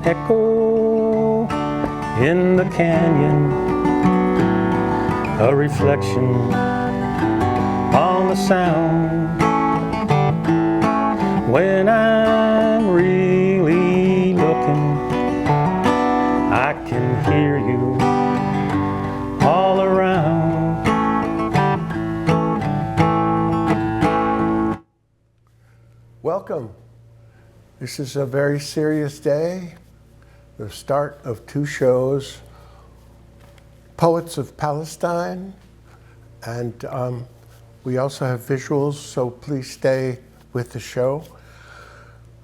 echo in the canyon, a reflection on the sound. When I'm really looking, I can hear you all around. Welcome. This is a very serious day, the start of two shows, Poets of Palestine, and we also have visuals, so please stay with the show.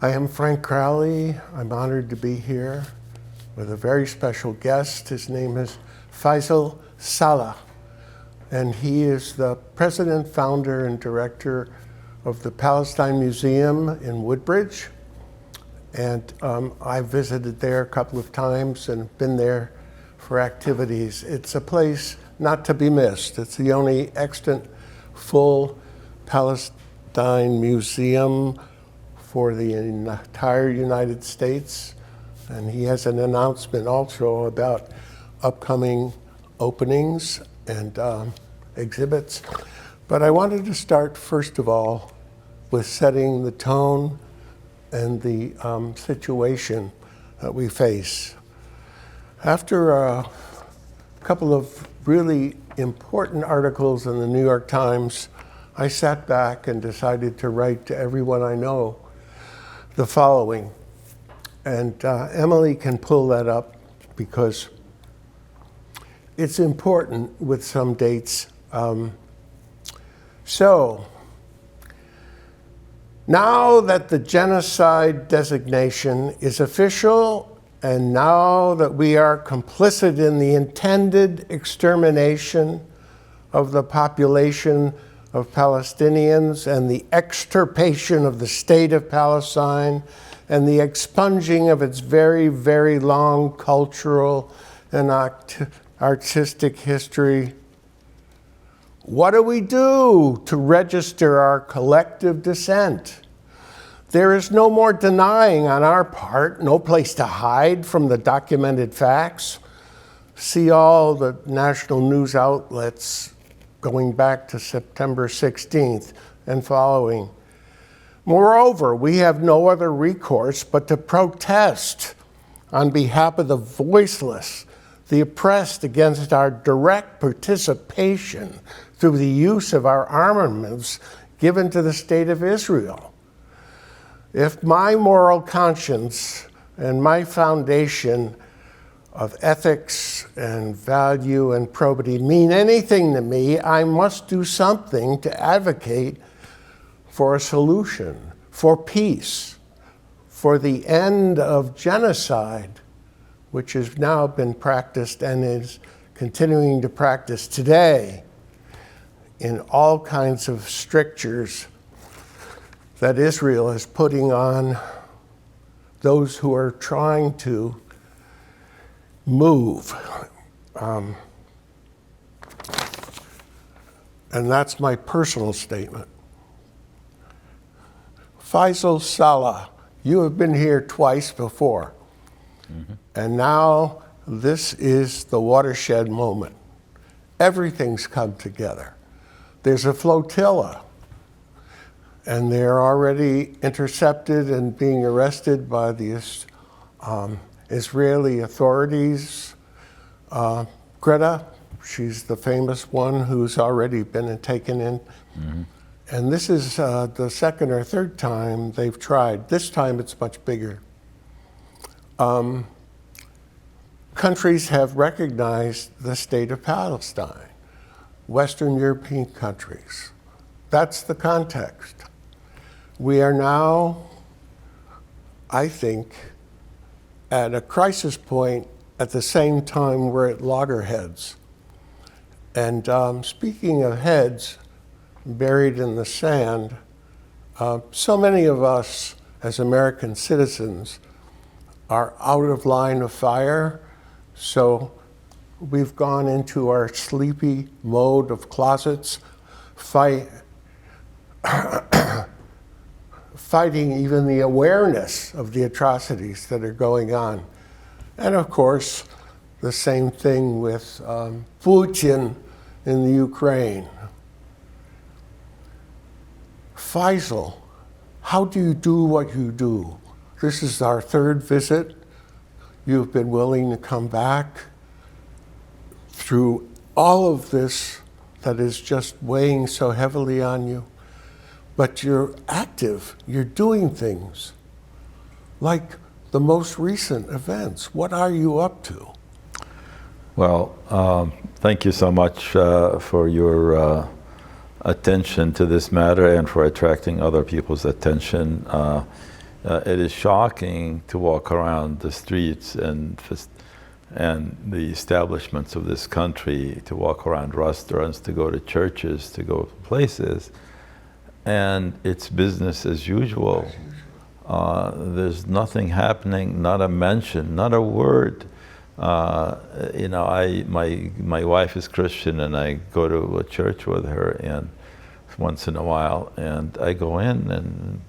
I am Frank Crowley. I'm honored to be here with a very special guest. His name is Faisal Saleh, and he is the president, founder, and director of the Palestine Museum in Woodbridge. And I visited there a couple of times and been there for activities. It's a place not to be missed. It's the only extant full Palestine museum for the entire United States. And he has an announcement also about upcoming openings and exhibits. But I wanted to start, first of all, with setting the tone and the situation that we face. After a couple of really important articles in the New York Times, I sat back and decided to write to everyone I know the following. And Emily can pull that up because it's important with some dates. So, now that the genocide designation is official, and now that we are complicit in the intended extermination of the population of Palestinians and the extirpation of the state of Palestine and the expunging of its very, very long cultural and artistic history, what do we do to register our collective dissent? There is no more denying on our part, no place to hide from the documented facts. See all the national news outlets going back to September 16th and following. Moreover, we have no other recourse but to protest on behalf of the voiceless, the oppressed, against our direct participation through the use of our armaments given to the state of Israel. If my moral conscience and my foundation of ethics and value and probity mean anything to me, I must do something to advocate for a solution, for peace, for the end of genocide, which has now been practiced and is continuing to practice today in all kinds of strictures that Israel is putting on those who are trying to move. And that's my personal statement. Faisal Saleh, you have been here twice before. Mm-hmm. And now this is the watershed moment. Everything's come together. There's a flotilla, and they're already intercepted and being arrested by the Israeli authorities. Greta, she's the famous one who's already been taken in. Mm-hmm. And this is the second or third time they've tried. This time it's much bigger. Countries have recognized the state of Palestine, Western European countries. That's the context. We are now, I think, at a crisis point. At the same time, we're at loggerheads. And speaking of heads buried in the sand, so many of us as American citizens are out of line of fire. So we've gone into our sleepy mode of closets, fighting even the awareness of the atrocities that are going on And of course, the same thing with Putin in the Ukraine. Faisal, how do you do what you do? This is our third visit. You've been willing to come back through all of this that is just weighing so heavily on you. But you're active, you're doing things like the most recent events. What are you up to? Well, thank you so much for your attention to this matter and for attracting other people's attention. It is shocking to walk around the streets and the establishments of this country, to walk around restaurants, to go to churches, to go places, and it's business as usual. There's nothing happening, not a mention, not a word. You know, my wife is Christian, and I go to a church with her, and once in a while, and I go in, and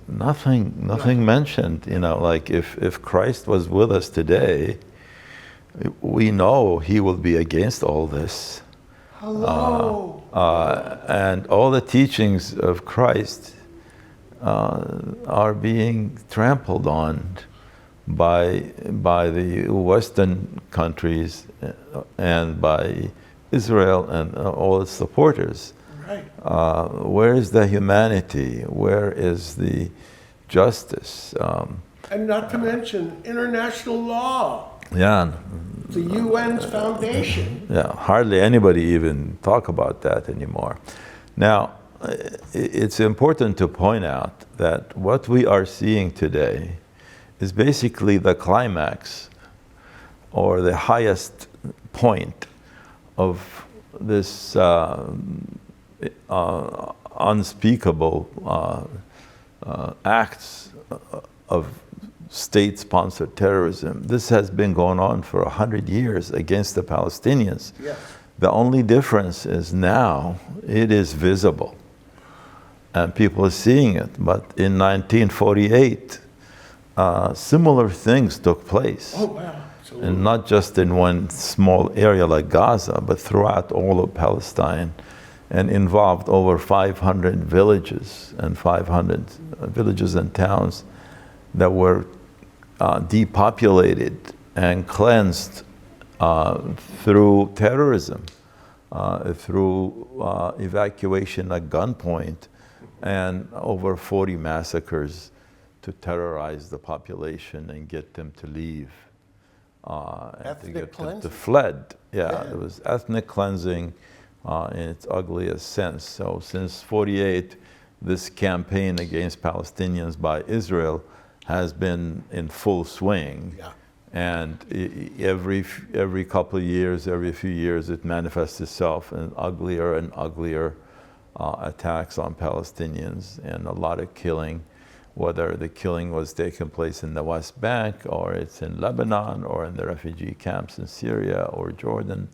nothing mentioned. You know, like if Christ was with us today, we know he will be against all this. Hello. And all the teachings of Christ are being trampled on by the Western countries and by Israel and all its supporters. Right. Where is the humanity? Where is the justice? And not to mention international law, Yeah, the UN's foundation. yeah. Hardly anybody even talk about that anymore. Now, it's important to point out that what we are seeing today is basically the climax or the highest point of this unspeakable acts of state-sponsored terrorism. This has been going on for 100 years against the Palestinians. Yes. The only difference is now it is visible and people are seeing it. But in 1948, similar things took place. Oh, wow. Absolutely. And not just in one small area like Gaza, but throughout all of Palestine, and involved over 500 villages and 500 villages and towns that were depopulated and cleansed through terrorism, through evacuation at gunpoint, and over 40 massacres to terrorize the population and get them to leave. And to get them to fled. Yeah, it was ethnic cleansing in its ugliest sense. So since 48, this campaign against Palestinians by Israel has been in full swing. Yeah. And every couple of years, every few years, it manifests itself in uglier and uglier attacks on Palestinians, and a lot of killing, whether the killing was taking place in the West Bank, or it's in Lebanon, or in the refugee camps in Syria or Jordan.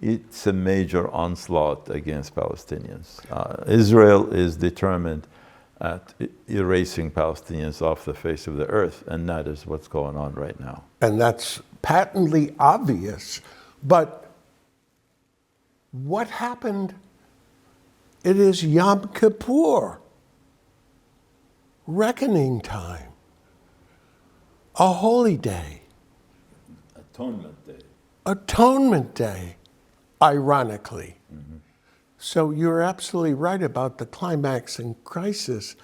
It's a major onslaught against Palestinians. Israel is determined at erasing Palestinians off the face of the earth, and that is what's going on right now. And that's patently obvious. But what happened? It is Yom Kippur, reckoning time, a holy day. Atonement Day. Atonement Day, ironically. Mm-hmm. So you're absolutely right about the climax and crisis.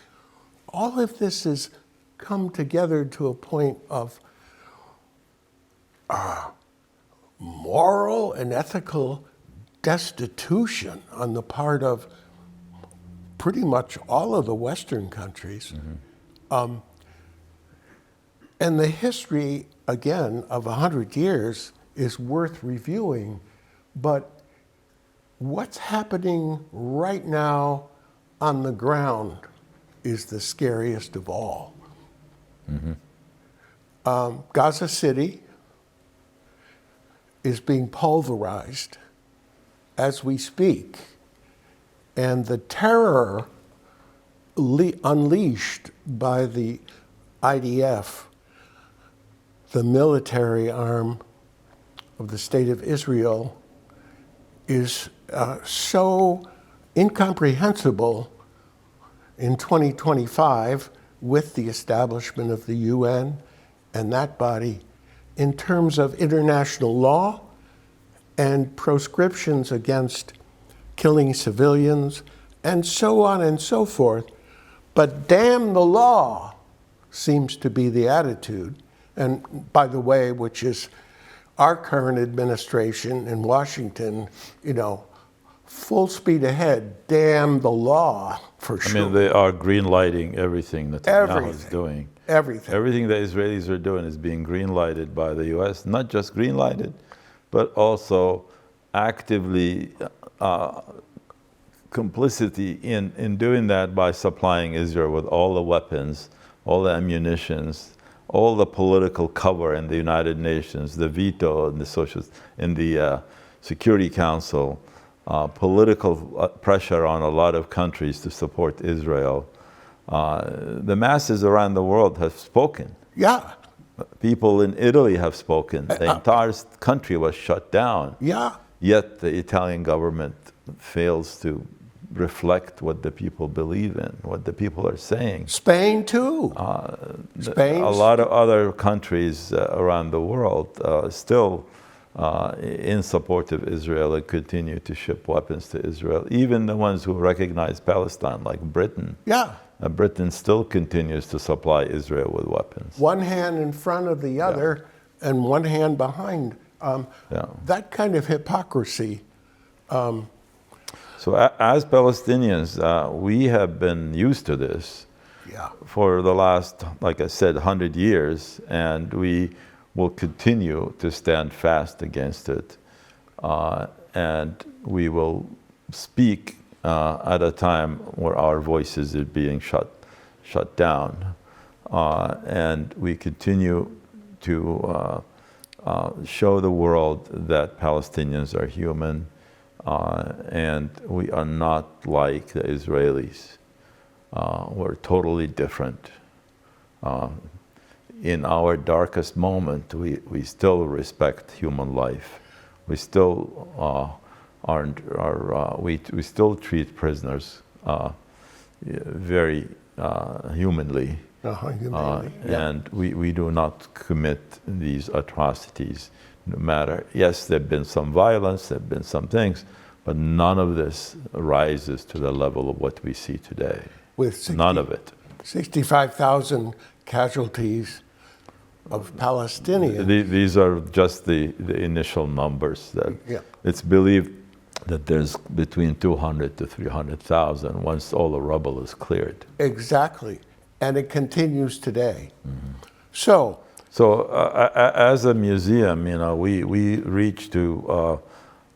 All of this has come together to a point of moral and ethical destitution on the part of pretty much all of the Western countries. Mm-hmm. And the history, again, of 100 years is worth reviewing, but what's happening right now on the ground is the scariest of all. Mm-hmm. Gaza City is being pulverized as we speak, and the terror unleashed by the IDF the military arm of the state of Israel is so incomprehensible in 2025 with the establishment of the UN and that body in terms of international law and proscriptions against killing civilians and so on and so forth. But damn the law seems to be the attitude. And by the way, which is our current administration in Washington, full speed ahead, damn the law, for sure. I mean, they are green lighting everything that Netanyahu is doing. Everything. Everything the Israelis are doing is being green lighted by the US, not just green lighted, but also actively complicity in doing that by supplying Israel with all the weapons, all the ammunitions, all the political cover in the United Nations, the veto in the Security Council, political pressure on a lot of countries to support Israel. The masses around the world have spoken. Yeah. People in Italy have spoken. The entire country was shut down. Yeah. Yet the Italian government fails to reflect what the people believe in, what the people are saying. Spain too. Spain. A lot of other countries around the world still in support of Israel and continue to ship weapons to Israel. Even the ones who recognize Palestine, like Britain. Yeah. Britain still continues to supply Israel with weapons. One hand in front of the other and one hand behind. That kind of hypocrisy. So as Palestinians, we have been used to this for the last, like I said, 100 years, and we will continue to stand fast against it. And we will speak at a time where our voices are being shut down. And we continue to show the world that Palestinians are human, and we are not like the Israelis. We're totally different. In our darkest moment, we still respect human life. We still we still treat prisoners very humanly. And we do not commit these atrocities, no matter. Yes, there have been some violence, there have been some things, but none of this rises to the level of what we see today. None of it. 65,000 casualties of Palestinians. These are just the initial numbers. It's believed that there's between 200 to 300,000 once all the rubble is cleared. Exactly. And it continues today. So as a museum, we reach to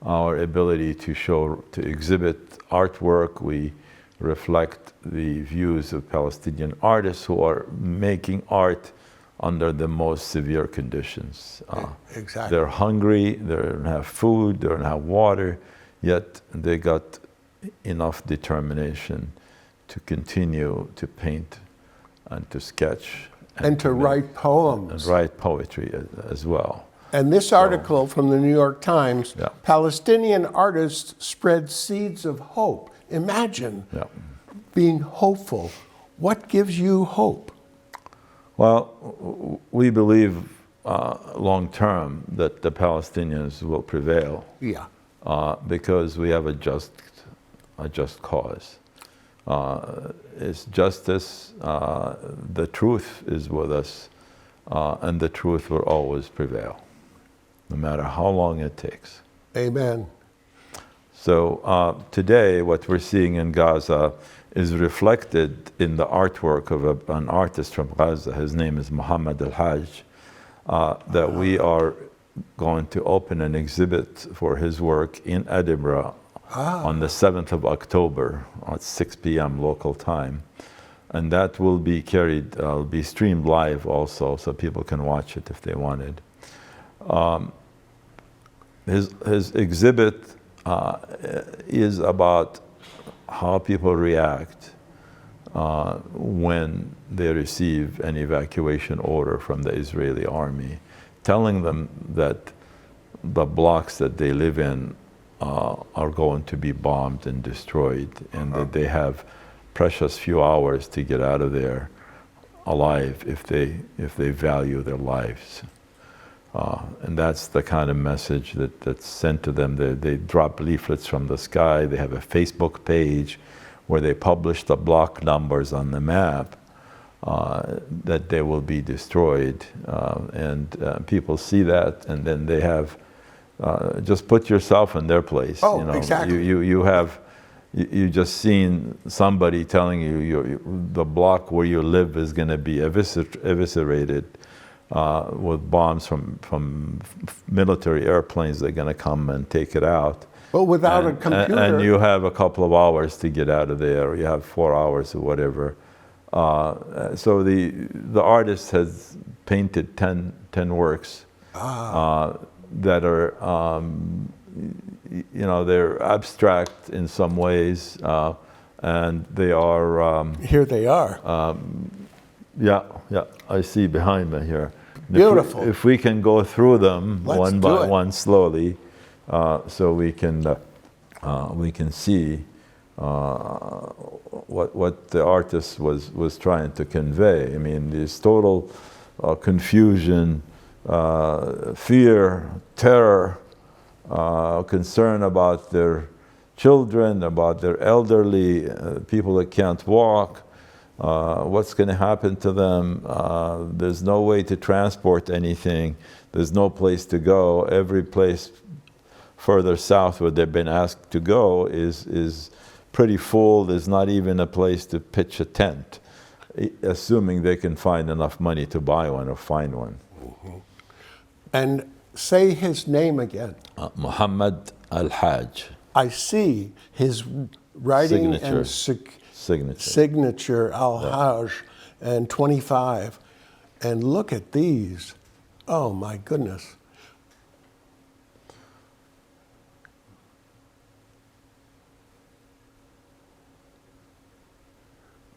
our ability to exhibit artwork. We reflect the views of Palestinian artists who are making art under the most severe conditions. Exactly. They're hungry, they don't have food, they don't have water, yet they got enough determination to continue to paint and to sketch. And to write poems. And write poetry as well. And this article from the New York Times, Palestinian artists spread seeds of hope. Imagine being hopeful. What gives you hope? Well, we believe long term that the Palestinians will prevail. Because we have a just cause. It's justice, the truth is with us, and the truth will always prevail, no matter how long it takes. Amen. So today, what we're seeing in Gaza is reflected in the artwork of an artist from Gaza. His name is Muhammad al-Hajj, that we are going to open an exhibit for his work in Edinburgh on the 7th of October at 6 p.m. local time. And that will be be streamed live also, so people can watch it if they wanted. His exhibit is about how people react when they receive an evacuation order from the Israeli army, telling them that the blocks that they live in are going to be bombed and destroyed, and that they have precious few hours to get out of there alive if they value their lives. And that's the kind of message that's sent to them. They drop leaflets from the sky. They have a Facebook page where they publish the block numbers on the map that they will be destroyed. And people see that, and then they have, just put yourself in their place. Oh, you know, exactly. you just seen somebody telling you the block where you live is going to be eviscerated with bombs from military airplanes. They're going to come and take it out. But without a computer. And you have a couple of hours to get out of there. You have 4 hours or whatever. So the artist has painted 10 works that are, they're abstract in some ways, and they are. Here they are. Yeah, I see behind me here. Beautiful. If we can go through them one by it. one slowly, so we can see what the artist was trying to convey. I mean, this total confusion, fear, terror, concern about their children, about their elderly, people that can't walk. What's going to happen to them? There's no way to transport anything. There's no place to go. Every place further south where they've been asked to go is pretty full. There's not even a place to pitch a tent, assuming they can find enough money to buy one or find one. Mm-hmm. And say his name again. Muhammad Al-Hajj. I see his writing Signature. and signature Al-Hajj and 25. And look at these. Oh my goodness.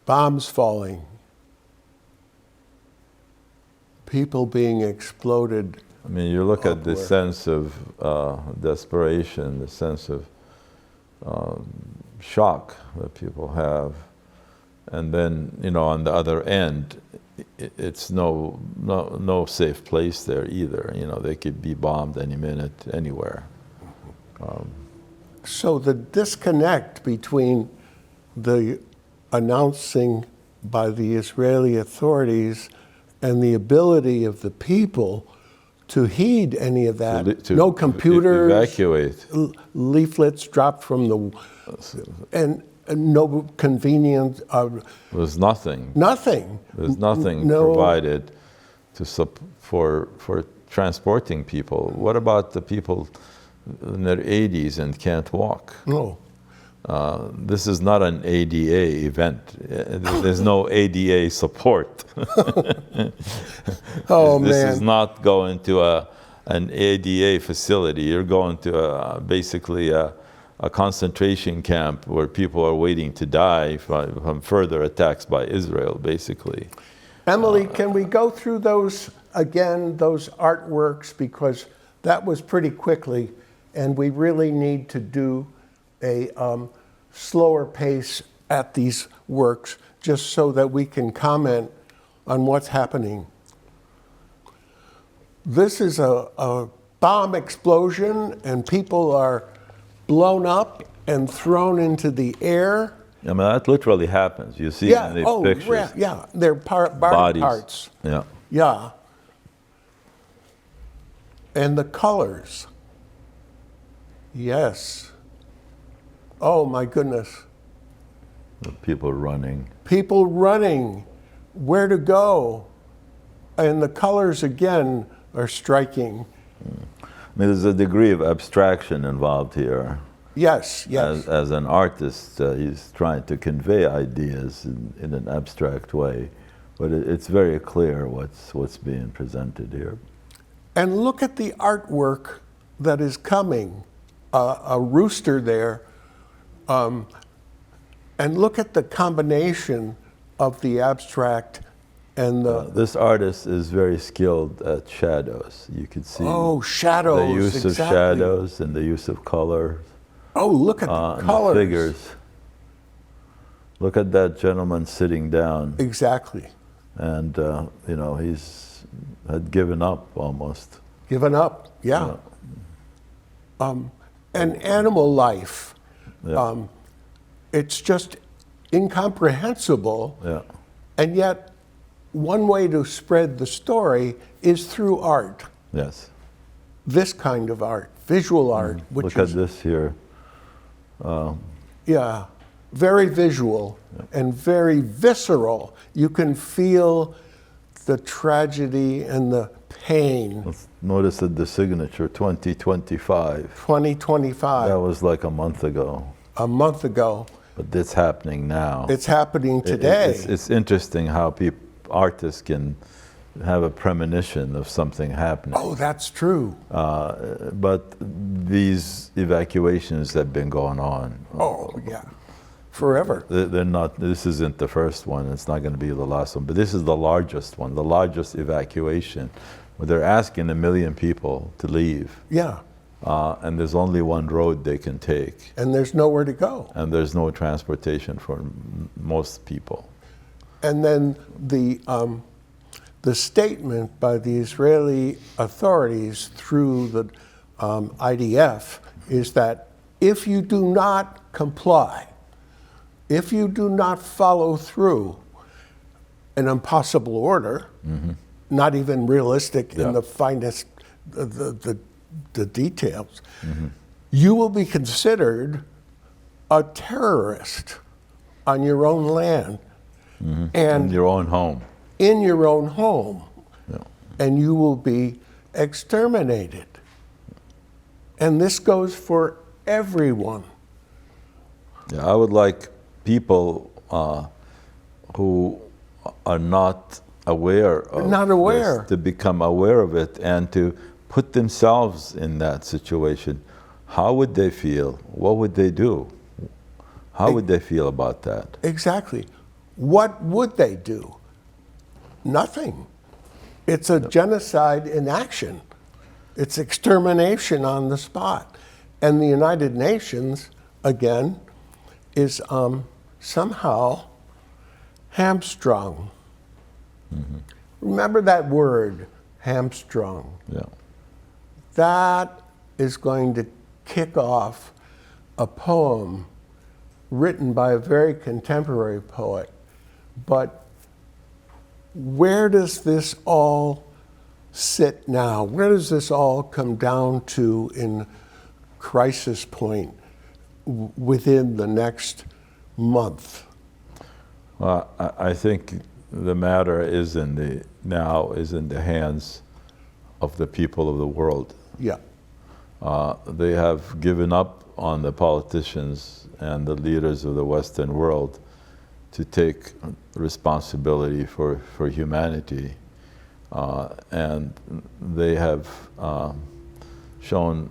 Bombs falling. People being exploded. I mean, you look at the sense of desperation, the sense of shock that people have, and then on the other end, it's no safe place there either. They could be bombed any minute, anywhere. So the disconnect between the announcing by the Israeli authorities and the ability of the people to heed any of that. No computers, evacuate. Leaflets dropped from and no convenient. There's nothing. Nothing. There's nothing No. provided for transporting people. What about the people in their 80s and can't walk? No. This is not an ADA event. There's no ADA support. Oh, this man. is not going to an ADA facility. You're going to basically a concentration camp where people are waiting to die from further attacks by Israel, basically. Emily, can we go through those again, those artworks, because that was pretty quickly, and we really need to do a slower pace at these works just so that we can comment on what's happening. This is a bomb explosion, and people are blown up and thrown into the air. I mean, that literally happens. You see in these pictures. Yeah, they're body Bodies. parts. Yeah. Yeah. And the colors. Yes. Oh my goodness. The people running. People running. Where to go? And the colors again are striking. I mean, there's a degree of abstraction involved here. Yes, yes. As an artist, he's trying to convey ideas in an abstract way, but it's very clear what's being presented here. And look at the artwork that is coming. A rooster there. And look at the combination of the abstract and the This artist is very skilled at shadows. You can see shadows. the use of shadows and the use of color. Oh, look at the And colors. the figures. Look at that gentleman sitting down, Exactly. and he's had given up almost. Given up. Yeah. And animal life. Yeah. It's just incomprehensible. Yeah. And yet, one way to spread the story is through art. Yes. This kind of art, visual art, which Look at is this here. very visual and very visceral. You can feel the tragedy and the pain. Let's notice that the signature 2025. 2025, That was like a month ago, a month ago. but it's happening now. It's happening today. It's interesting how artists can have a premonition of something happening. Oh, that's true. But these evacuations have been going on. Oh, yeah. Forever. They're not. This isn't the first one. It's not going to be the last one. But this is the largest one, the largest evacuation, where they're asking 1 million people to leave, Yeah. and there's only one road they can take, And there's nowhere to go. and there's no transportation for most people. And then the statement by the Israeli authorities through the IDF is that if you do not comply, if you do not follow through an impossible order, not even realistic in the finest, the details, you will be considered a terrorist on your own land. And In your own home. in your own home, Yeah. and you will be exterminated. And this goes for everyone. Yeah, I would like people who are not aware of Not aware. this to become aware of it and to put themselves in that situation. How would they feel? What would they do? How would they feel about that? Exactly. What would they do? Nothing. It's a genocide in action. It's extermination on the spot. And the United Nations, again, is somehow hamstrung. Remember that word, hamstrung. Yeah. That is going to kick off a poem written by a very contemporary poet. But where does this all sit now? Where does this all come down to in crisis point within the next month? Well, I think the matter is in the hands of the people of the world. Yeah. They have given up on the politicians and the leaders of the Western world to take responsibility for humanity. And they have shown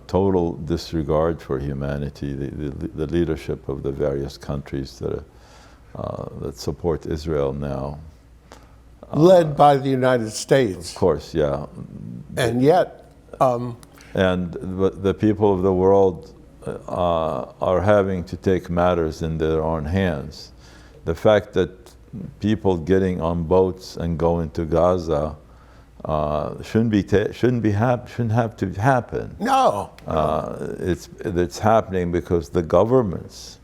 total disregard for humanity, the leadership of the various countries that support Israel now. Led by the United States. Of course, yeah. And yet, And the people of the world are having to take matters in their own hands. The fact that people getting on boats and going to Gaza shouldn't have to happen. no. It's happening because the governments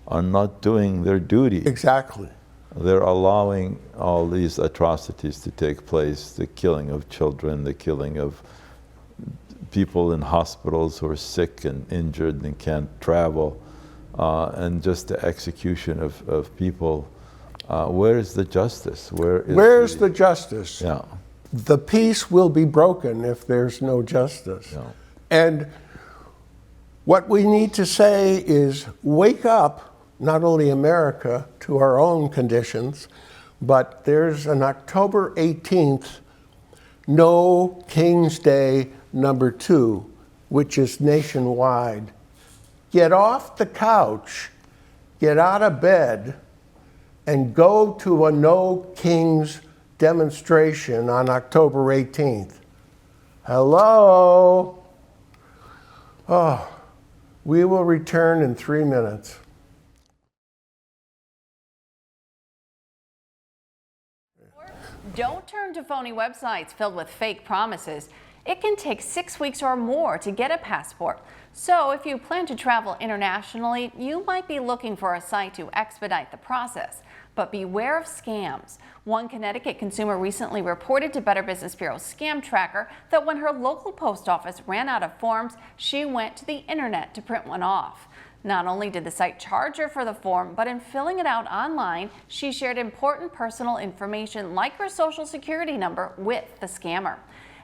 are not doing their duty. Exactly. They're allowing all these atrocities to take place, the killing of children, the killing of people in hospitals who are sick and injured and can't travel, and just the execution of people. Where is the justice? Where's the justice? Yeah. The peace will be broken if there's no justice. Yeah. And what we need to say is wake up, not only America, to our own conditions, but there's an October 18th, No King's Day #2, which is nationwide. Get off the couch, get out of bed, and go to a No Kings demonstration on October 18th. Hello? Oh, we will return in 3 minutes. Don't turn to phony websites filled with fake promises. It can take 6 weeks or more to get a passport. So if you plan to travel internationally, you might be looking for a site to expedite the process. But beware of scams. One Connecticut consumer recently reported to Better Business Bureau's scam tracker that when her local post office ran out of forms, she went to the internet to print one off. Not only did the site charge her for the form, but in filling it out online, she shared important personal information like her social security number with the scammer.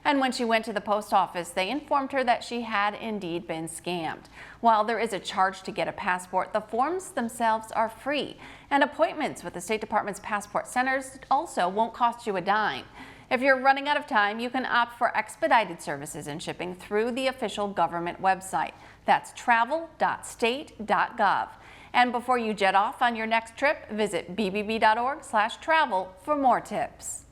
And when she went to the post office, they informed her that she had indeed been scammed. While there is a charge to get a passport, the forms themselves are free. And appointments with the State Department's passport centers also won't cost you a dime. If you're running out of time, you can opt for expedited services and shipping through the official government website. That's travel.state.gov. And before you jet off on your next trip, visit bbb.org/travel for more tips.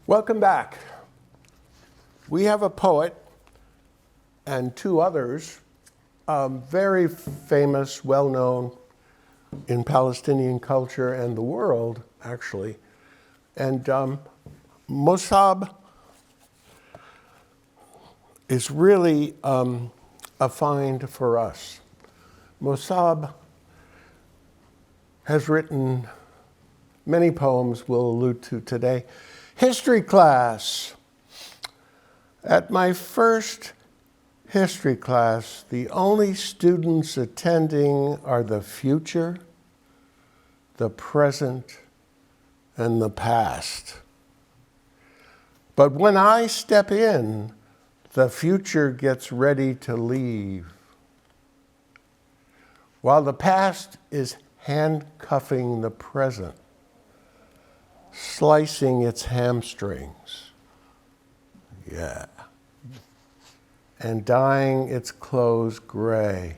Welcome back. We have a poet and two others, very famous, well-known in Palestinian culture and the world, actually. And Mossab is really a find for us. Mossab has written many poems we'll allude to today. History class. At my first history class, the only students attending are the future, the present, and the past. But when I step in, the future gets ready to leave, while the past is handcuffing the present, slicing its hamstrings, and dyeing its clothes gray.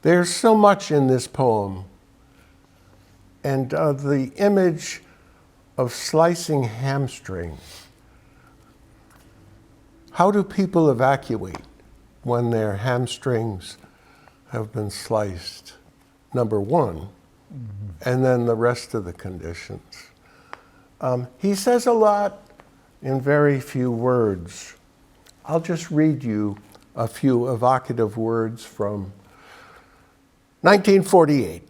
There's so much in this poem, and the image of slicing hamstring. How do people evacuate when their hamstrings have been sliced? Number one. And then the rest of the conditions. He says a lot in very few words. I'll just read you a few evocative words from 1948.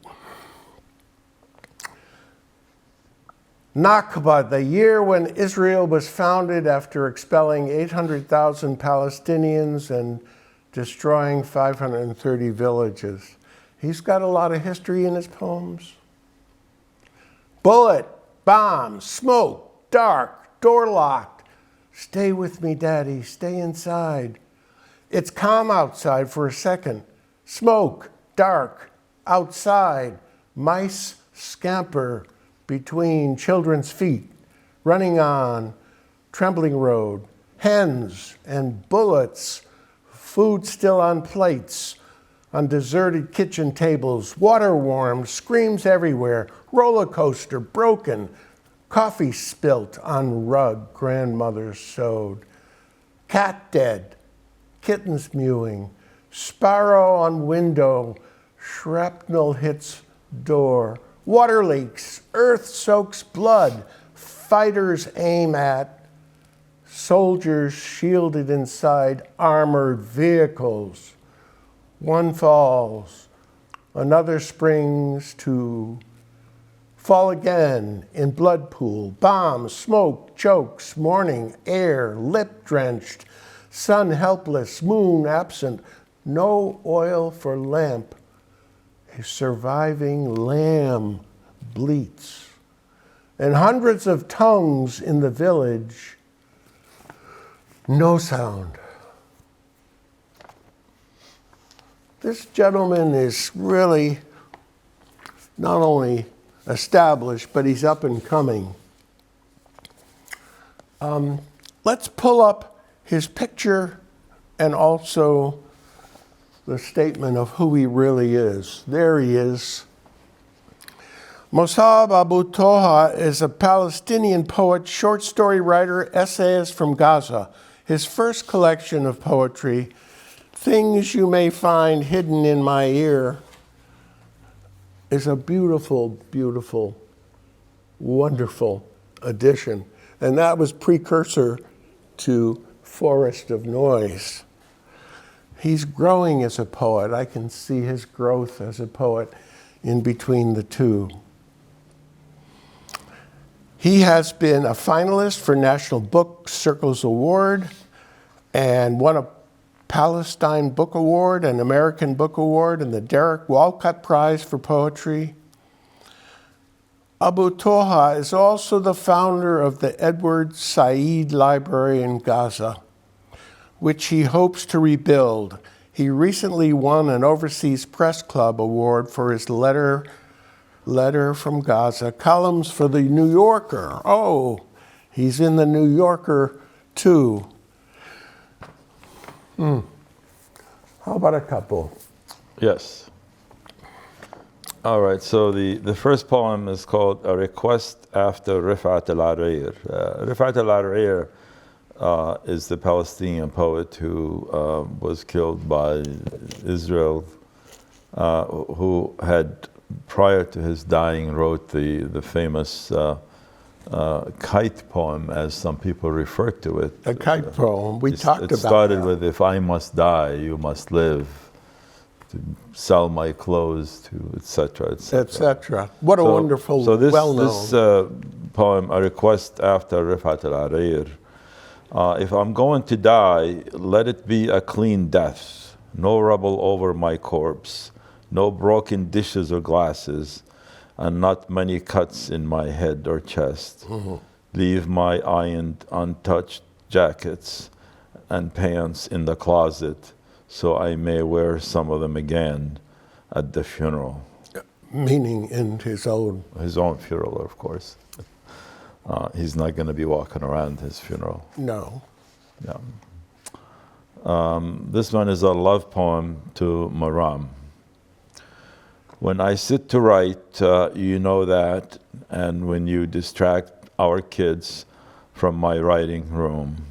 Nakba, the year when Israel was founded after expelling 800,000 Palestinians and destroying 530 villages. He's got a lot of history in his poems. Bullet, bomb, smoke, dark, door locked. Stay with me, Daddy, stay inside. It's calm outside for a second. Smoke, dark, outside. Mice scamper between children's feet, running on trembling road. Hens and bullets, food still on plates. on deserted kitchen tables, water warmed, screams everywhere, roller coaster broken, coffee spilt on rug grandmother sewed, cat dead, kittens mewing, sparrow on window, shrapnel hits door, water leaks, earth soaks blood, fighters aim at, soldiers shielded inside armored vehicles. One falls, another springs to fall again in blood pool, bombs, smoke, chokes, morning air, lip drenched, sun helpless, moon absent, no oil for lamp. A surviving lamb bleats, and hundreds of tongues in the village, no sound. This gentleman is really not only established, but he's up and coming. Let's pull up his picture and also the statement of who he really is. There he is. Mossab Abu Toha is a Palestinian poet, short story writer, essayist from Gaza. His first collection of poetry, Things You May Find Hidden in My Ear, is a beautiful, beautiful, wonderful addition. And that was precursor to Forest of Noise. He's growing as a poet. I can see his growth as a poet in between the two. He has been a finalist for National Book Circles Award and won a Palestine Book Award, an American Book Award, and the Derek Walcott Prize for Poetry. Abu Toha is also the founder of the Edward Said Library in Gaza, which he hopes to rebuild. He recently won an Overseas Press Club Award for his letter from Gaza, columns for the New Yorker. Oh, he's in the New Yorker too. How about a couple? Yes. All right, so the first poem is called A Request After Rifat al-Arir. Rifat al-Arir is the Palestinian poet who was killed by Israel, who had, prior to his dying, wrote the famous kite poem, as some people refer to it. The kite poem, we talked about it. It started that. with, if I must die, you must live, to sell my clothes to, etc., etc. Etc. What a wonderful, well-known. This poem, A Request After Rifat al-Arir. If I'm going to die, let it be a clean death, no rubble over my corpse, no broken dishes or glasses, and not many cuts in my head or chest. Mm-hmm. Leave my ironed, untouched jackets and pants in the closet, so I may wear some of them again at the funeral. Meaning in his own funeral, of course. He's not going to be walking around his funeral. No. Yeah. This one is a love poem to Maram. When I sit to write, you know that, and when you distract our kids from my writing room.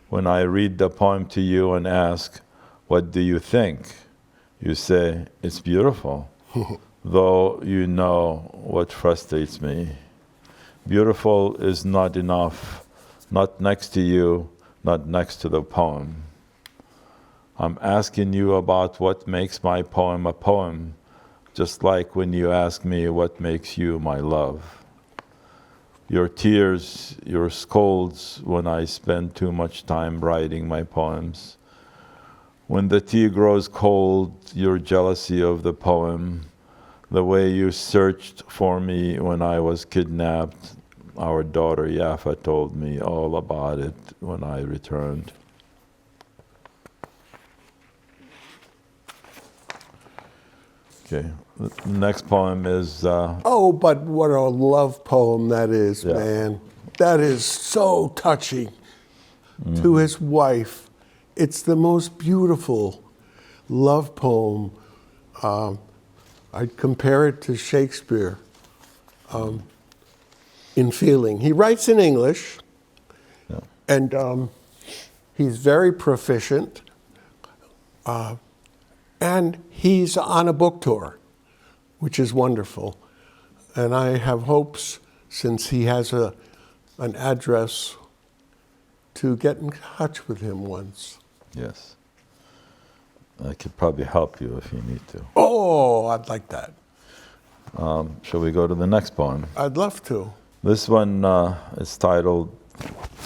When I read the poem to you and ask, what do you think? You say, it's beautiful, though you know what frustrates me. Beautiful is not enough, not next to you, not next to the poem. I'm asking you about what makes my poem a poem, just like when you ask me what makes you my love. Your tears, your scolds when I spend too much time writing my poems. When the tea grows cold, your jealousy of the poem, the way you searched for me when I was kidnapped. Our daughter Yafa told me all about it when I returned. Okay, the next poem is... oh, but what a love poem that is, yeah. Man. That is so touching to his wife. It's the most beautiful. love poem. I'd compare it to Shakespeare in feeling. He writes in English, Yeah. and he's very proficient, and he's on a book tour, which is wonderful. And I have hopes, since he has an address, to get in touch with him once. Yes. I could probably help you if you need to. Oh, I'd like that. Shall we go to the next poem? I'd love to. This one is titled,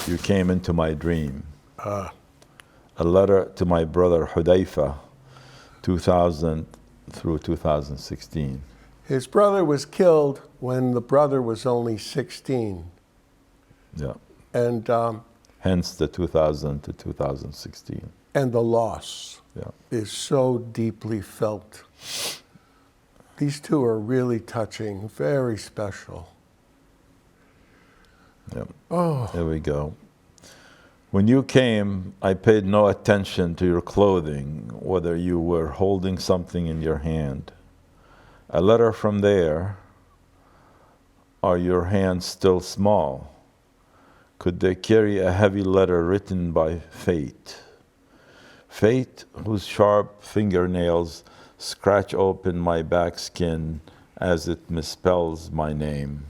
You Came Into My Dream. A letter to my brother Hudayfa, 2000 through 2016. His brother was killed when the brother was only 16. Yeah. And Hence the 2000 to 2016. and the loss Yeah. is so deeply felt. These two are really touching, very special. Yeah. Oh, Here we go. When you came, I paid no attention to your clothing, whether you were holding something in your hand. A letter from there. Are your hands still small? Could they carry a heavy letter written by fate? Fate, whose sharp fingernails scratch open my back skin as it misspells my name.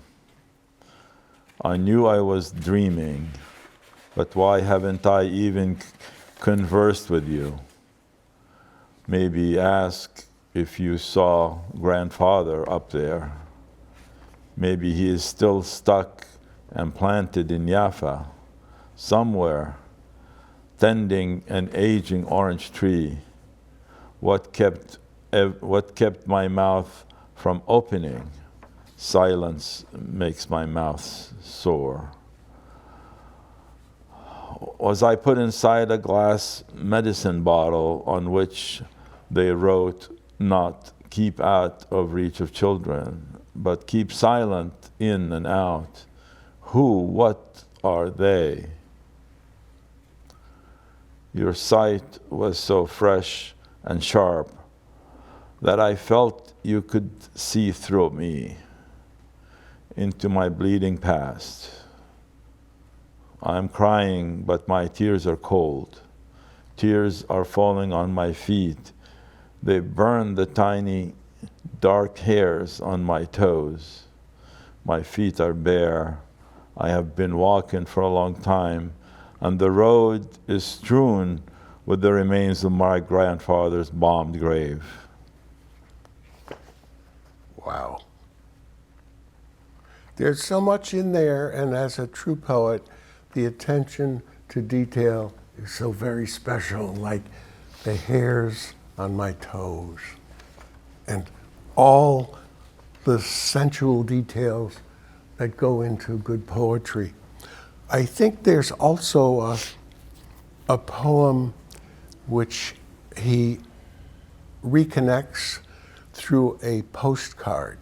I knew I was dreaming, but why haven't I even conversed with you? Maybe ask if you saw grandfather up there. Maybe he is still stuck and planted in Jaffa, somewhere, tending an aging orange tree. What kept my mouth from opening? Silence makes my mouth sore. Was I put inside a glass medicine bottle on which they wrote not keep out of reach of children, but keep silent in and out? Who, what are they? Your sight was so fresh and sharp that I felt you could see through me into my bleeding past. I'm crying, but my tears are cold. Tears are falling on my feet. They burn the tiny dark hairs on my toes. My feet are bare. I have been walking for a long time, and the road is strewn with the remains of my grandfather's bombed grave. wow. There's so much in there, and as a true poet, the attention to detail is so very special, like the hairs on my toes and all the sensual details that go into good poetry. I think there's also a poem which he reconnects through a postcard.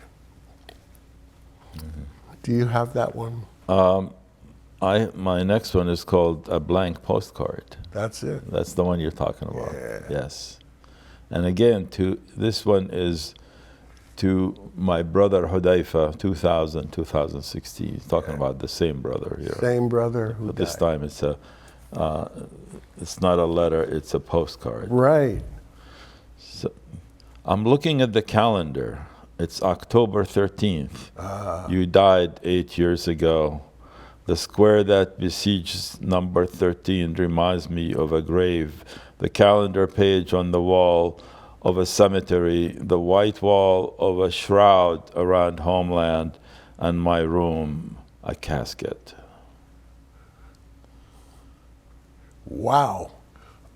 Mm-hmm. Do you have that one? My next one is called A Blank Postcard. That's it. That's the one you're talking about. Yeah. Yes. And again, this one is to my brother Hudayfa, 2000, 2016. He's talking about the same brother here. Same brother who But this died. time it's not a letter, it's a postcard. Right. So, I'm looking at the calendar. It's October 13th. You died 8 years ago. The square that besieges number 13 reminds me of a grave. The calendar page on the wall of a cemetery, the white wall of a shroud around homeland, and my room, a casket. Wow.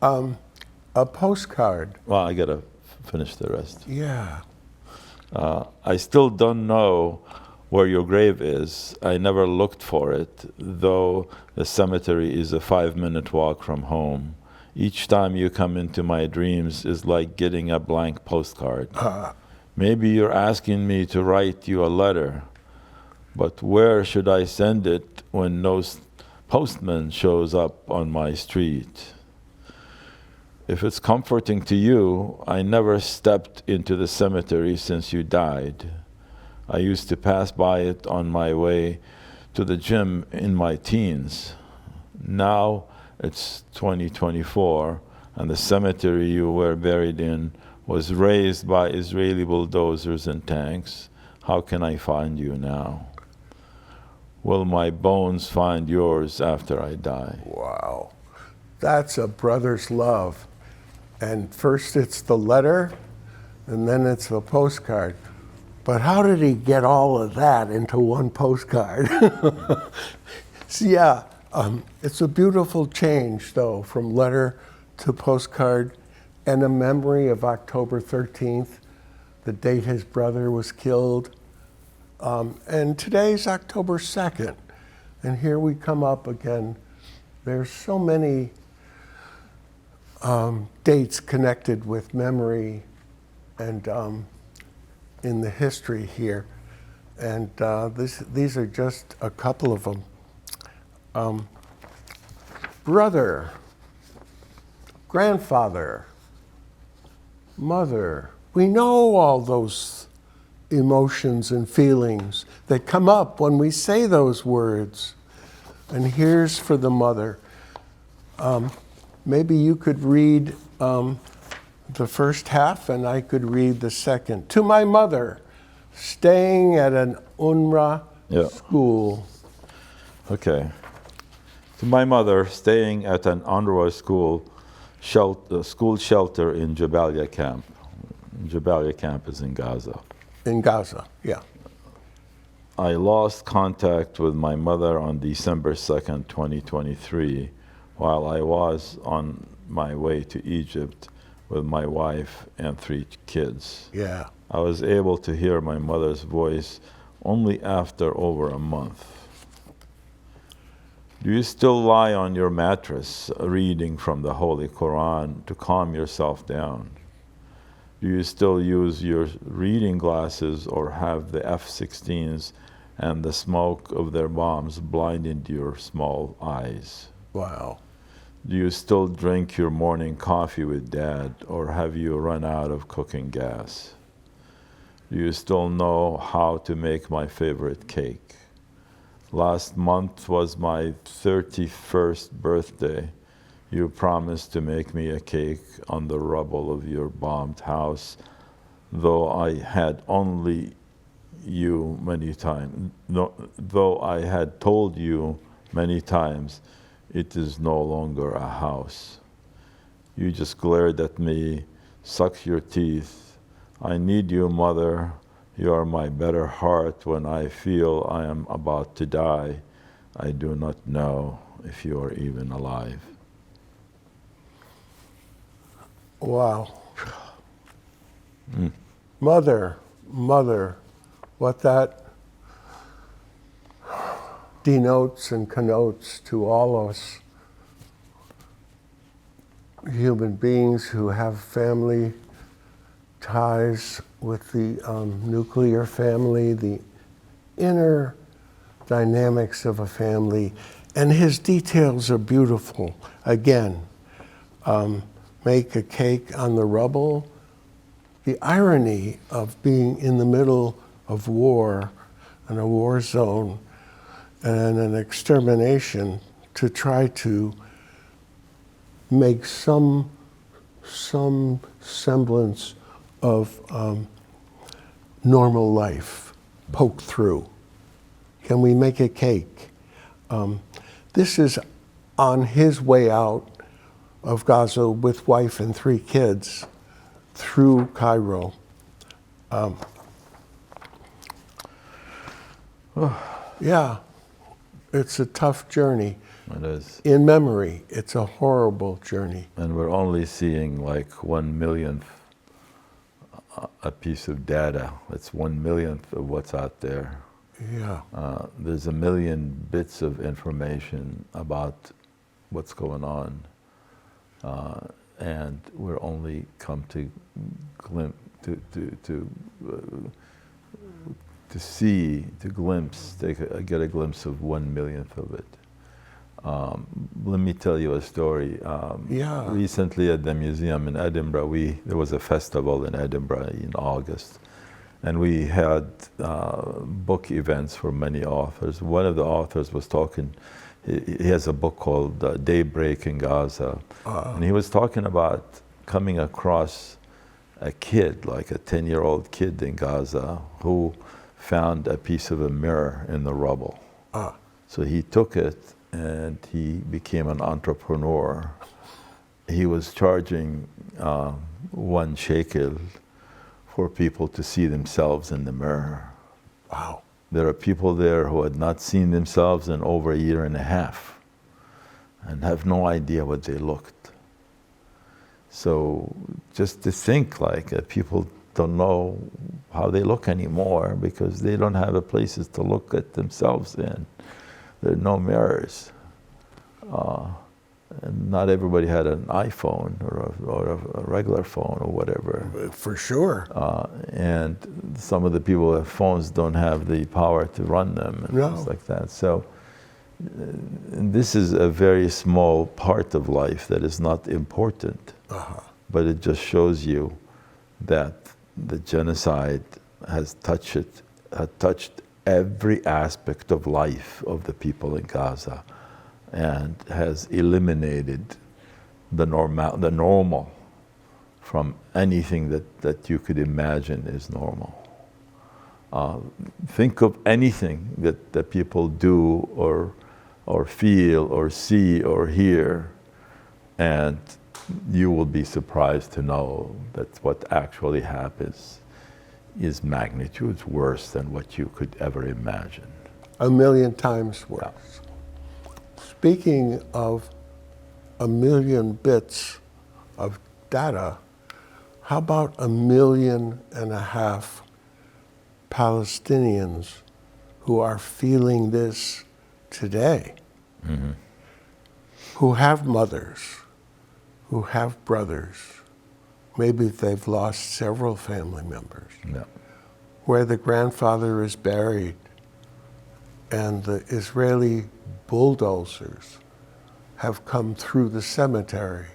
A postcard. Well, I gotta finish the rest. Yeah. I still don't know where your grave is. I never looked for it, though the cemetery is a 5-minute walk from home. Each time you come into my dreams is like getting a blank postcard. Maybe you're asking me to write you a letter, but where should I send it when no postman shows up on my street? if it's comforting to you, I never stepped into the cemetery since you died. I used to pass by it on my way to the gym in my teens. Now it's 2024, and the cemetery you were buried in was razed by Israeli bulldozers and tanks. How can I find you now? Will my bones find yours after I die? Wow. That's a brother's love. And first it's the letter, and then it's the postcard. But how did he get all of that into one postcard? So yeah, it's a beautiful change, though, from letter to postcard, and a memory of October 13th, the date his brother was killed. And today's October 2nd, and here we come up again. There's so many dates connected with memory and in the history here. And these are just a couple of them. Brother, grandfather, mother. We know all those emotions and feelings that come up when we say those words. And here's for the mother. Maybe you could read the first half and I could read the second. To my mother, staying at an UNRWA school. Okay. To my mother, staying at an UNRWA school shelter in Jabalia camp. Jabalia camp is in Gaza. In Gaza, yeah. I lost contact with my mother on December 2nd, 2023, while I was on my way to Egypt with my wife and 3 kids. Yeah. I was able to hear my mother's voice only after over a month. Do you still lie on your mattress reading from the Holy Quran to calm yourself down? Do you still use your reading glasses or have the F-16s and the smoke of their bombs blinded your small eyes? Wow. Do you still drink your morning coffee with Dad, or have you run out of cooking gas? Do you still know how to make my favorite cake? Last month was my 31st birthday. You promised to make me a cake on the rubble of your bombed house, though I had only you many times. Though I had told you many times, it is no longer a house. You just glared at me, sucked your teeth. I need you, Mother. You are my better heart when I feel I am about to die. I do not know if you are even alive. Wow. Mother, what that denotes and connotes to all us human beings who have family ties with the nuclear family, the inner dynamics of a family. And his details are beautiful. Again, make a cake on the rubble. The irony of being in the middle of war, in a war zone, and an extermination to try to make some semblance of normal life, poke through. Can we make a cake? This is on his way out of Gaza with wife and 3 kids through Cairo. Yeah, it's a tough journey. It is. In memory, it's a horrible journey. And we're only seeing like 1/1,000,000th a piece of data. It's 1/1,000,000th of what's out there. Yeah. There's 1,000,000 bits of information about what's going on, and we're only come to get a glimpse of 1/1,000,000th of it. Let me tell you a story. Yeah. Recently at the museum in Edinburgh, there was a festival in Edinburgh in August, and we had book events for many authors. One of the authors was talking, he has a book called Daybreak in Gaza, and he was talking about coming across a kid, like a 10-year-old kid in Gaza, who found a piece of a mirror in the rubble. So he took it and he became an entrepreneur. He was charging 1 shekel for people to see themselves in the mirror. Wow. There are people there who had not seen themselves in over a year and a half and have no idea what they looked. So just to think like people don't know how they look anymore because they don't have places to look at themselves in. There are no mirrors. And not everybody had an iPhone or a regular phone or whatever. For sure. And some of the people with phones don't have the power to run them and things like that. So this is a very small part of life that is not important. But it just shows you that the genocide had touched every aspect of life of the people in Gaza and has eliminated the normal from anything that you could imagine is normal. Think of anything that people do or feel or see or hear, and you will be surprised to know that what actually happens is magnitudes worse than what you could ever imagine. 1,000,000 times worse. Yeah. Speaking of 1,000,000 bits of data, how about 1.5 million Palestinians who are feeling this today, who have mothers, who have brothers, maybe they've lost several family members, where the grandfather is buried and the Israeli bulldozers have come through the cemetery.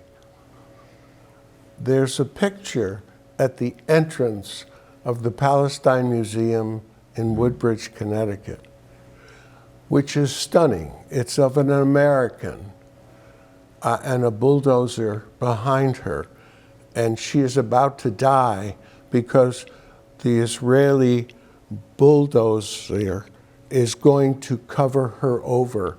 There's a picture at the entrance of the Palestine Museum in Woodbridge, Connecticut, which is stunning. It's of an American and a bulldozer behind her, and she is about to die because the Israeli bulldozer is going to cover her over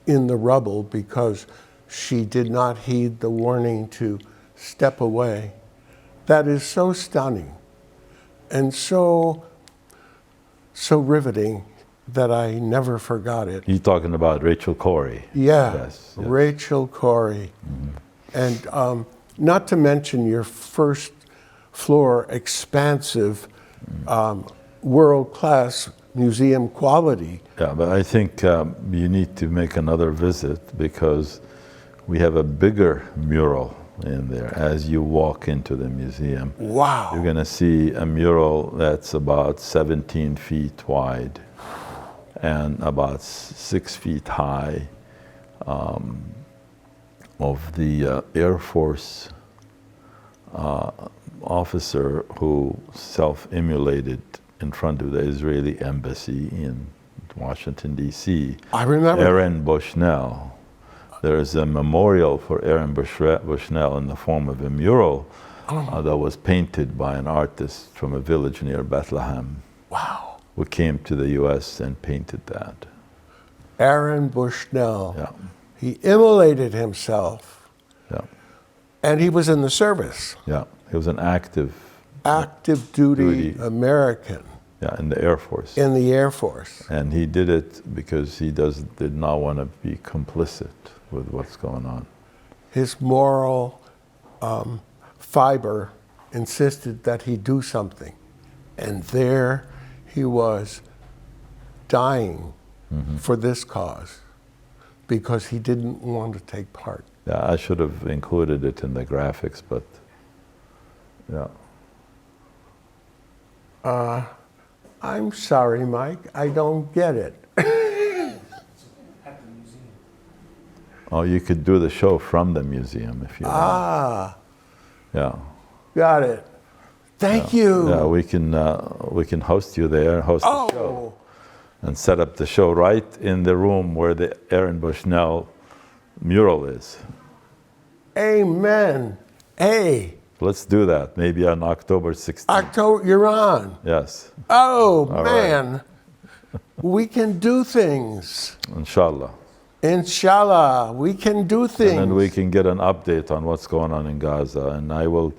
in the rubble because she did not heed the warning to step away. That is so stunning and so riveting that I never forgot it. You're talking about Rachel Corrie. Yeah, Yes. Rachel Corrie. And not to mention your first floor expansive world-class museum quality. Yeah, but I think you need to make another visit because we have a bigger mural in there as you walk into the museum. Wow. You're going to see a mural that's about 17 feet wide and about 6 feet high of the Air Force officer who self-immolated in front of the Israeli embassy in Washington, D.C. I remember. Aaron Bushnell. There is a memorial for Aaron Bushnell in the form of a mural that was painted by an artist from a village near Bethlehem. Wow. Who came to the U.S. and painted that. Aaron Bushnell. Yeah. He immolated himself. Yeah. And he was in the service. Yeah. He was an active duty American. Yeah, in the Air Force. In the Air Force. And he did it because he did not want to be complicit with what's going on. His moral fiber insisted that he do something. And there he was dying for this cause because he didn't want to take part. Yeah, I should have included it in the graphics, but yeah. I'm sorry, Mike, I don't get it. Oh, you could do the show from the museum if you want. Ah, Yeah. got it. Thank you. Yeah, we can host you there, host the show, and set up the show right in the room where the Aaron Bushnell mural is. Amen. Hey, Let's do that, maybe on October 16th. October, you're on. Yes, Oh, All man. We can do things. inshallah. Inshallah, we can do things. And then we can get an update on what's going on in Gaza. And I will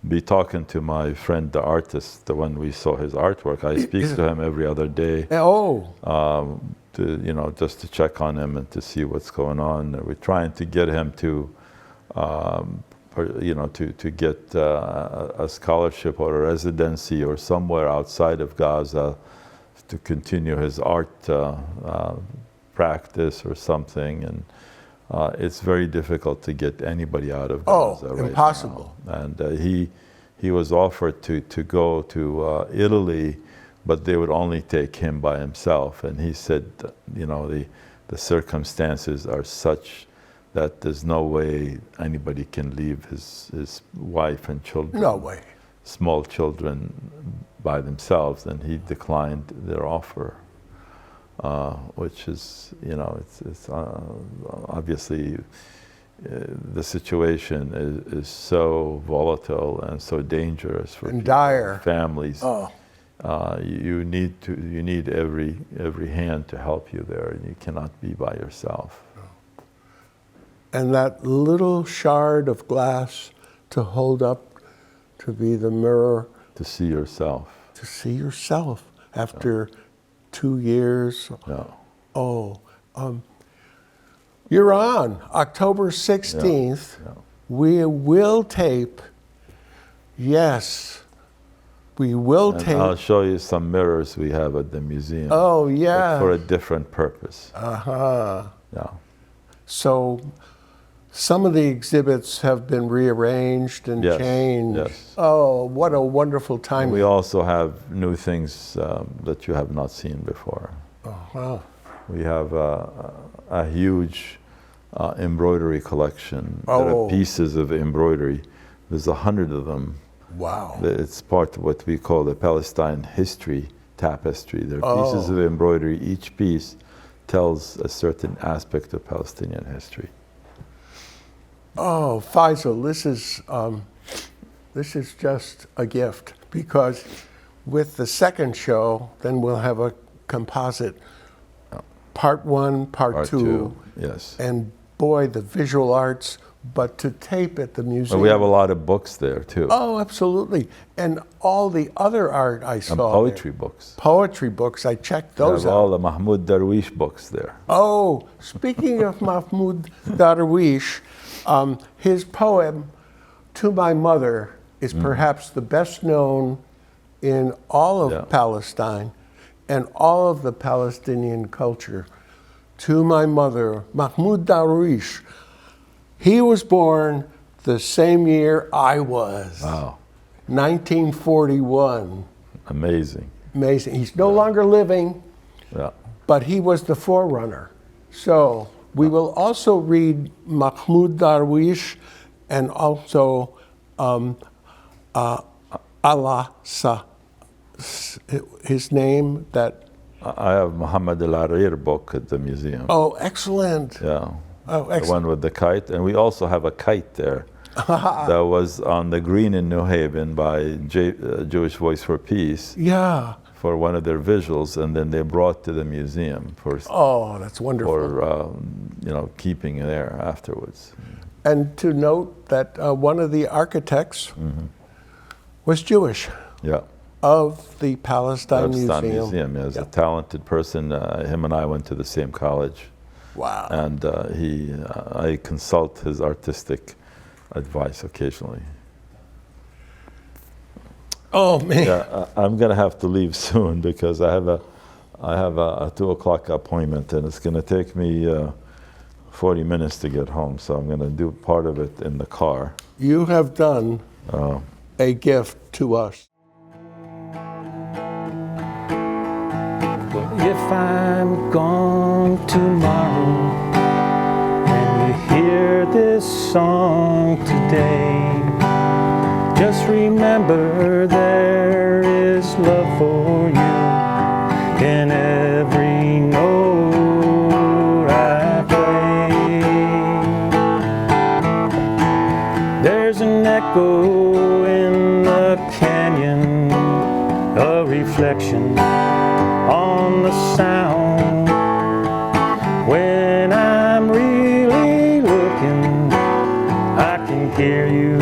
be talking to my friend, the artist, the one we saw his artwork. I speak to him every other day, Oh, just to check on him and to see what's going on. We're trying to get him to get a scholarship or a residency or somewhere outside of Gaza to continue his art practice or something. And it's very difficult to get anybody out of Gaza right impossible. now. And he was offered to go to Italy, but they would only take him by himself. And he said, the circumstances are such that there's no way anybody can leave his wife and children. No way. Small children by themselves, and he declined their offer, which is, it's obviously the situation is so volatile and so dangerous for And people, dire. families. Oh, You need every hand to help you there, and you cannot be by yourself. and that little shard of glass to hold up to be the mirror To see yourself. to see yourself after 2 years. Yeah. Oh, you're on October 16th. Yeah. We will tape. Yes, we will And tape. I'll show you some mirrors we have at the museum. Oh, but yeah. for a different purpose. Uh-huh. Yeah. So some of the exhibits have been rearranged and Yes, changed. yes. Oh, what a wonderful time. We also have new things that you have not seen before. Wow. We have a huge embroidery collection. There Oh. are pieces of embroidery. There's 100 of them. Wow. It's part of what we call the Palestine history tapestry. There are pieces of embroidery. Each piece tells a certain aspect of Palestinian history. Oh, Faisal, this is just a gift, because with the second show, then we'll have a composite, part one, part two. Yes. And boy, the visual arts, but to tape at the museum. And we have a lot of books there too. Oh, absolutely. And all the other art I saw. And poetry books. Poetry books, I checked We those have out. all the Mahmoud Darwish books there. Oh, speaking of Mahmoud Darwish, his poem, To My Mother, is perhaps the best known in all of Palestine and all of the Palestinian culture. To My Mother, Mahmoud Darwish. He was born the same year I was. Wow. 1941. Amazing. Amazing. He's no longer living, Yeah. but he was the forerunner. So we will also read Mahmoud Darwish and also Allah Sa, his name that. I have Muhammad al-Arir book at the museum. Oh, excellent. Yeah. Oh, The excellent. one with the kite. And we also have a kite there that was on the green in New Haven by Jewish Voice for Peace Yeah. for one of their visuals, and then they brought to the museum for That's wonderful. keeping there afterwards. And to note that one of the architects was Jewish Yeah. of the Palestine Museum. He is a talented person. Him and I went to the same college. Wow. And I consult his artistic advice occasionally. Oh man. Yeah, I'm gonna have to leave soon because I have a 2:00 appointment, and it's gonna take me 40 minutes to get home. So I'm gonna do part of it in the car. You have done a gift to us. If I'm gone tomorrow and you hear this song today, just remember there is love for you in every note I play. There's an echo in the canyon, a reflection on the sound. When I'm really looking, I can hear you